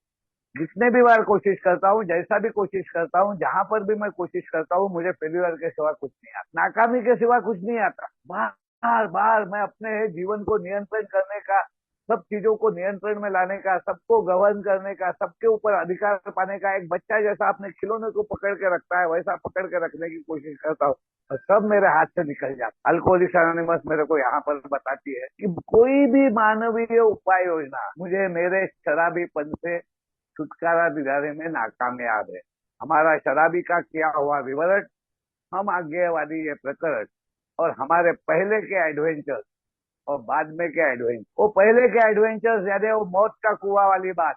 जितने भी बार कोशिश करता हूँ, जैसा भी कोशिश करता हूँ, जहां पर भी मैं कोशिश करता हूँ, मुझे फेल्यूर के सिवा कुछ नहीं आता, नाकामी के सिवा कुछ नहीं आता। बार बार मैं अपने जीवन को नियंत्रण करने का, सब चीजों को नियंत्रण में लाने का, सबको गवर्न करने का, सबके ऊपर अधिकार पाने का, एक बच्चा जैसा अपने खिलौने को पकड़ के रखता है वैसा पकड़ के रखने की कोशिश करता हूँ, और सब मेरे हाथ से निकल जाता। अल्कोहलिक्स अनोनिमस मेरे को यहाँ पर बताती है कि कोई भी मानवीय उपाय योजना मुझे मेरे शराबीपन से छुटकारा दिलाने में नाकामयाब है। हमारा शराबी का किया हुआ विवरण, हम आज्ञावादी ये प्रकरण, और हमारे पहले के एडवेंचर्स और बाद में के एडवेंचर, वो पहले के एडवेंचर्स यानी वो मौत का कुआं वाली बात,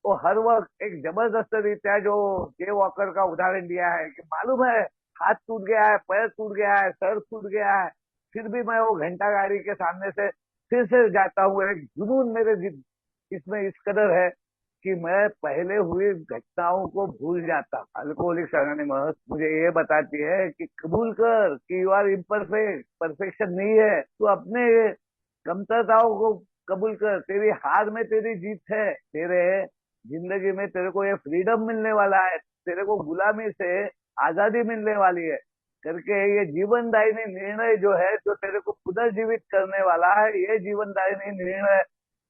वो हर वक्त एक जबरदस्त रीत्या जो जे वॉकर का उदाहरण दिया है कि मालूम है हाथ टूट गया है, पैर टूट गया है, सर टूट गया है, फिर भी मैं वो घंटा गाड़ी के सामने से फिर से जाता हूँ, एक जुनून मेरे इसमें इस कदर है कि मैं पहले हुई घटनाओं को भूल जाता। अल्कोहलिक्स अनोनिमस मुझे ये बताती है कि कबूल कर कि यू आर इम्परफेक्ट, परफेक्शन नहीं है, तू अपने कमतरताओं को कबूल कर, तेरी हार में तेरी जीत है, तेरे जिंदगी में तेरे को ये फ्रीडम मिलने वाला है, तेरे को गुलामी से आजादी मिलने वाली है, करके ये जीवनदायिनी निर्णय जो है, जो तेरे को पुनर्जीवित करने वाला है, ये जीवनदायिनी निर्णय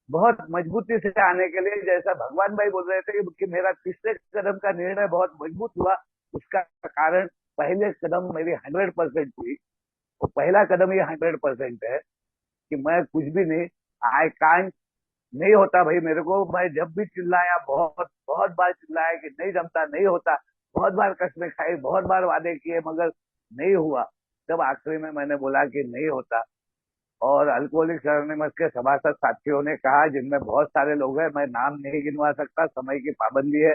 बहुत मजबूती से आने के लिए, जैसा भगवान भाई बोल रहे थे कि मेरा तीसरे कदम का निर्णय बहुत मजबूत हुआ, उसका कारण पहले कदम मेरी 100% हुई। तो पहला कदम ये 100% है कि मैं कुछ भी नहीं, आई कांट, नहीं होता भाई मेरे को, मैं जब भी चिल्लाया, बहुत बहुत बार चिल्लाया कि नहीं जमता, नहीं होता, बहुत बार कसमें खाई, बहुत बार वादे किए, मगर नहीं हुआ, तब आखिरी में मैंने बोला कि नहीं होता। और अल्कोहलिक्स अनोनिमस के सभासद साथियों ने कहा, जिनमें बहुत सारे लोग हैं, मैं नाम नहीं गिनवा सकता, समय की पाबंदी है,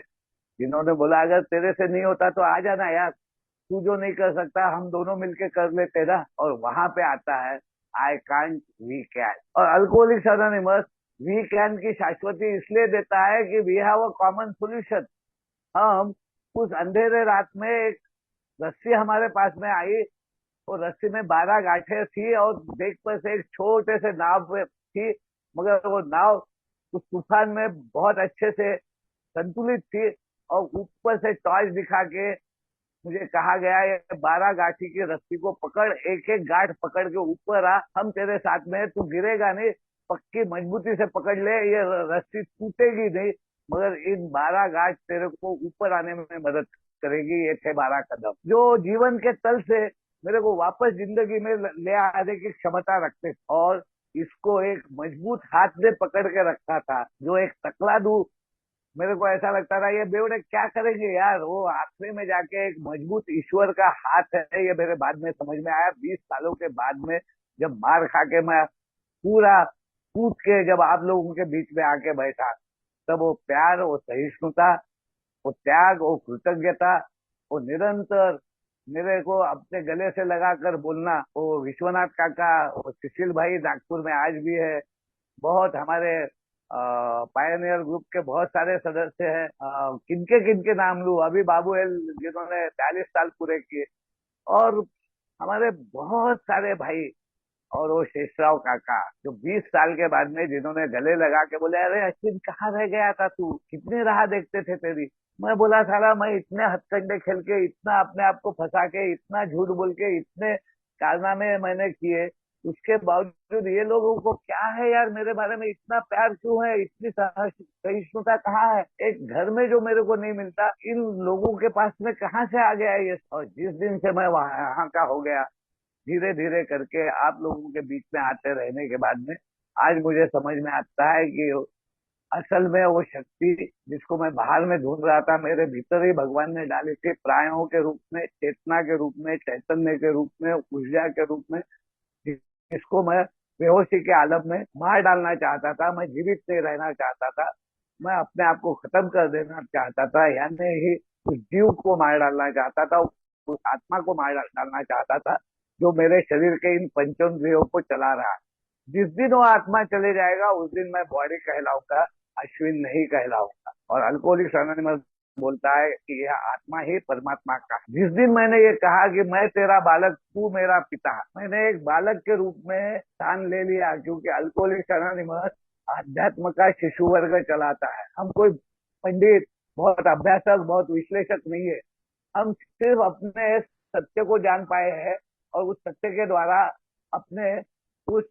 जिन्होंने बोला अगर तेरे से नहीं होता तो आ जाना यार, तू जो नहीं कर सकता हम दोनों मिलके कर लेते ना। और वहां पे आता है आई कांट वी कैन। और अल्कोहलिक्स अनोनिमस वी कैन की शाश्वती इसलिए देता है कि we have a common solution. हम उस अंधेरे रात में एक रस्सी हमारे पास में आई, और रस्सी में 12 गांठें थी, और देख पर से एक छोटे से नाव पे थी, मगर वो नाव उस तूफान में बहुत अच्छे से संतुलित थी, और ऊपर से टॉर्च दिखा के मुझे कहा गया ये 12 गांठी की रस्सी को पकड़, एक एक गांठ पकड़ के ऊपर आ, हम तेरे साथ में, तू गिरेगा नहीं, पक्की मजबूती से पकड़ ले, ये रस्सी टूटेगी नहीं, मगर इन 12 गांठ तेरे को ऊपर आने में मदद करेगी। ये थे 12 कदम जो जीवन के तल से मेरे को वापस जिंदगी में ले आने की क्षमता रखते, और इसको एक मजबूत हाथ से पकड़ के रखा था, जो एक तकलादू, मेरे को ऐसा लगता था ये बेवड़े क्या करेंगे यार, वो आखिरी में जाके एक मजबूत ईश्वर का हाथ है, ये मेरे बाद में समझ में आया, 20 सालों के बाद में, जब मार खा के मैं पूरा कूद के जब आप लोगों के बीच में आके बैठा, तब वो प्यार, वो सहिष्णुता, वो त्याग, वो कृतज्ञता, वो निरंतर मेरे को अपने गले से लगा कर बोलना, वो विश्वनाथ काका, वो सुशील भाई नागपुर में आज भी है, बहुत हमारे पायनियर ग्रुप के बहुत सारे सदस्य हैं, किनके किनके नाम लूं, अभी बाबू एल जिन्होंने 40 साल पूरे किए, और हमारे बहुत सारे भाई और वो शेषराव काका जो 20 साल के बाद में जिन्होंने गले लगा के बोले, अरे अश्विन कहाँ रह गया था तू, कितनी राह देखते थे तेरी। मैं बोला साला, मैं इतने हथकंडे खेल के, इतना अपने आप को फंसा के, इतना झूठ बोल के, इतने कारनामे मैंने किए, उसके बावजूद ये लोगों को क्या है यार, मेरे बारे में इतना प्यार क्यों है, इतनी सहिष्णुता कहाँ है, एक घर में जो मेरे को नहीं मिलता इन लोगों के पास में कहाँ से आ गया ये। और जिस दिन से मैं वहां यहाँ का हो गया, धीरे धीरे करके आप लोगों के बीच में आते रहने के बाद में आज मुझे समझ में आता है कि असल में वो शक्ति जिसको मैं बाहर में ढूंढ रहा था, मेरे भीतर ही भगवान ने डाली थी, प्राणों के रूप में, चेतना के रूप में, चैतन्य के रूप में, ऊर्जा के रूप में, जिसको मैं बेहोशी के आलम में मार डालना चाहता था, मैं जीवित नहीं रहना चाहता था, मैं अपने आप को खत्म कर देना चाहता था, यानी ही उस जीव को मार डालना चाहता था, उस आत्मा को मार डालना चाहता था जो मेरे शरीर के इन पंचेंद्रियों को चला रहा है। जिस दिन वो आत्मा चले जाएगा उस दिन मैं बॉडी कहलाऊंगा, अश्विन नहीं कहलाऊंगा। और अल्कोहलिक्स अनोनिमस बोलता है कि यह आत्मा ही परमात्मा का है। जिस दिन मैंने ये कहा कि मैं तेरा बालक, तू मेरा पिता, मैंने एक बालक के रूप में स्थान ले लिया, क्योंकि अल्कोहलिक्स अनोनिमस अध्यात्म का शिशु वर्ग चलाता है। हम कोई पंडित, बहुत अभ्यासक, बहुत विश्लेषक नहीं है, हम सिर्फ अपने सत्य को जान पाए हैं और उस सत्य के द्वारा अपने उस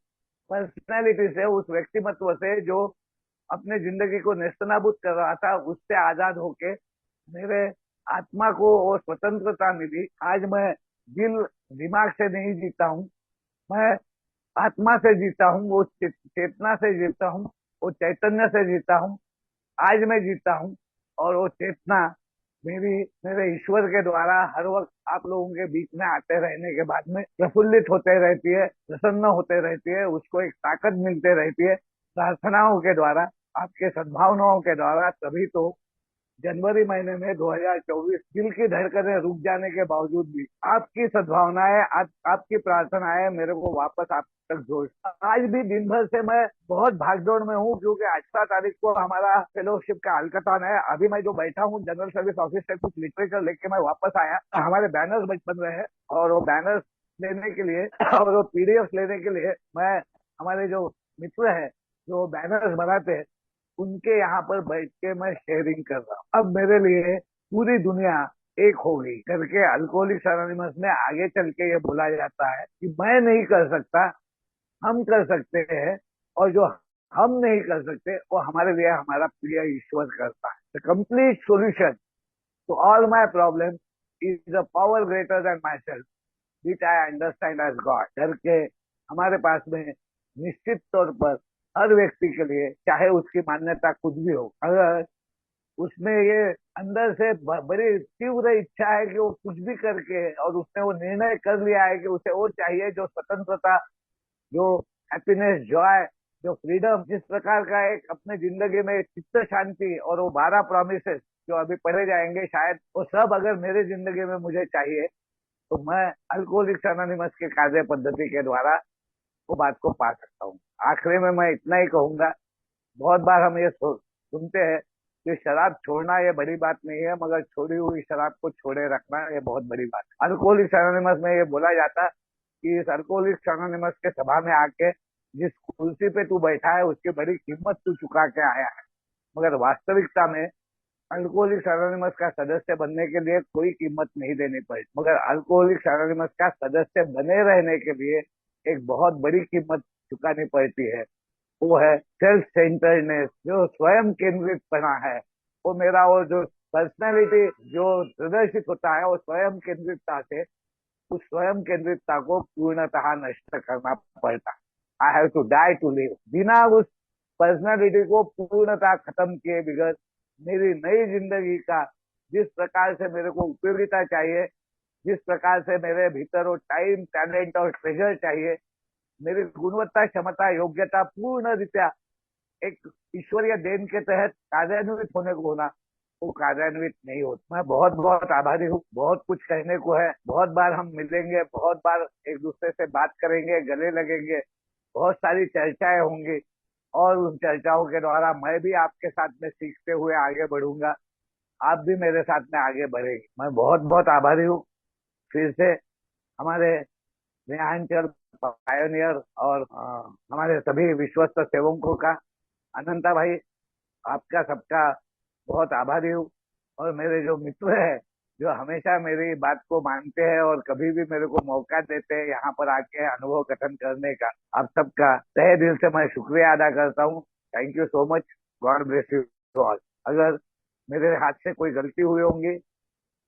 पर्सनैलिटी से, उस व्यक्तिमत्व से जो अपने जिंदगी को नेस्तनाबूद कर रहा था, उससे आजाद होके मेरे आत्मा को वो स्वतंत्रता मिली। आज मैं दिल दिमाग से नहीं जीता हूँ, मैं आत्मा से जीता हूँ, वो चेतना से जीता हूँ, वो चैतन्य से जीता हूँ। आज मैं जीता हूँ और वो चेतना मेरी, मेरे ईश्वर के द्वारा हर वक्त आप लोगों के बीच में आते रहने के बाद में प्रफुल्लित होते रहती है, प्रसन्न होते रहती है, उसको एक ताकत मिलते रहती है प्रार्थनाओं के द्वारा, आपके सद्भावनाओं के द्वारा। तभी तो जनवरी महीने में 2024 दिल की धड़कनें रुक जाने के बावजूद भी आपकी सद्भावनाएं, आपकी प्रार्थनाएं मेरे को वापस आप तक जोड़। आज भी दिन भर से मैं बहुत भागदौड़ में हूँ, क्योंकि 18 तारीख को हमारा फेलोशिप का हल्काथन है। अभी मैं जो बैठा हूँ जनरल सर्विस ऑफिस से कुछ लिटरेचर लेके मैं वापस आया, हमारे बैनर्स बन रहे हैं और वो बैनर्स लेने के लिए और वो पीडीएफ लेने के लिए मैं, हमारे जो मित्र है जो बैनर्स बनाते हैं, उनके यहाँ पर बैठ के मैं शेयरिंग कर रहा हूँ। अब मेरे लिए पूरी दुनिया एक होगी करके अल्कोहलिक्स अनोनिमस में आगे चल के ये बोला जाता है कि मैं नहीं कर सकता, हम कर सकते हैं, और जो हम नहीं कर सकते वो हमारे लिए हमारा प्रिय ईश्वर करता है। The complete solution to all my problem is a power greater than my self which I understand as God करके हमारे पास में निश्चित तौर पर हर व्यक्ति के लिए, चाहे उसकी मान्यता कुछ भी हो, अगर उसमें ये अंदर से बड़ी तीव्र इच्छा है कि वो कुछ भी करके, और उसने वो निर्णय कर लिया है कि उसे वो चाहिए, जो स्वतंत्रता, जो हैप्पीनेस, जॉय, जो फ्रीडम, जिस प्रकार का एक अपने जिंदगी में चित्त शांति, और वो 12 प्रोमिसेस जो अभी पढ़े जाएंगे शायद, वो सब अगर मेरे जिंदगी में मुझे चाहिए तो मैं अल्कोहलिक्स अनोनिमस के कार्य पद्धति के द्वारा वो बात को पा सकता हूँ। आखिरी में मैं इतना ही कहूंगा, बहुत बार हम ये सुनते हैं कि शराब छोड़ना ये बड़ी बात नहीं है, मगर छोड़ी हुई शराब को छोड़े रखना ये बहुत बड़ी बात है। अल्कोहलिक्स अनोनिमस में ये बोला जाता कि इस अल्कोहलिक्स अनोनिमस के सभा में आके जिस कुर्सी पे तू बैठा है उसकी बड़ी कीमत तू चुका के आया है, मगर वास्तविकता में अल्कोहलिक्स अनोनिमस का सदस्य बनने के लिए कोई कीमत नहीं देनी पड़ी, मगर अल्कोहलिक्स अनोनिमस का सदस्य बने रहने के लिए एक बहुत बड़ी कीमत चुकानी पड़ती है। वो है सेल्फ सेंटर्डनेस, जो स्वयं केंद्रित पना है। वो मेरा वो जो पर्सनैलिटी जो प्रदर्शित होता है, वो स्वयं केंद्रितता से, उस स्वयं केंद्रितता को पूर्णतः नष्ट करना पड़ता है। I have to die to live. बिना उस पर्सनैलिटी को पूर्णतः खत्म किए बिगड़ मेरी नई जिंदगी का जिस प्रकार से मेरे को उपयोगिता चाहिए, जिस प्रकार से मेरे भीतर वो टाइम, टैलेंट और ट्रेजर चाहिए, मेरी गुणवत्ता, क्षमता, योग्यता पूर्ण रीत्या एक ईश्वरीय देन के तहत कार्यान्वित होने को होना, वो कार्यान्वित नहीं होता। मैं बहुत बहुत आभारी हूँ। बहुत कुछ कहने को है, बहुत बार हम मिलेंगे, बहुत बार एक दूसरे से बात करेंगे, गले लगेंगे, बहुत सारी चर्चाएं होंगी, और उन चर्चाओं के द्वारा मैं भी आपके साथ में सीखते हुए आगे बढ़ूंगा, आप भी मेरे साथ में आगे बढ़ेंगे। मैं बहुत बहुत आभारी हूँ। फिर से हमारे नेहांचल पायोनियर और हमारे सभी विश्वस्त सेवकों का, अनंता भाई, आपका सबका बहुत आभारी हूँ। और मेरे जो मित्र है, जो हमेशा मेरी बात को मानते हैं और कभी भी मेरे को मौका देते हैं यहाँ पर आके अनुभव कथन करने का, आप सबका तहे दिल से मैं शुक्रिया अदा करता हूँ। Thank you so much. God bless you all. अगर मेरे हाथ से कोई गलती हुई होंगी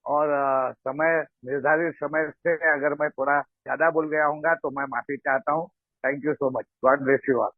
और समय, निर्धारित समय से अगर मैं थोड़ा ज्यादा बोल गया हूँगा तो मैं माफी चाहता हूँ। Thank you so much. God bless you all.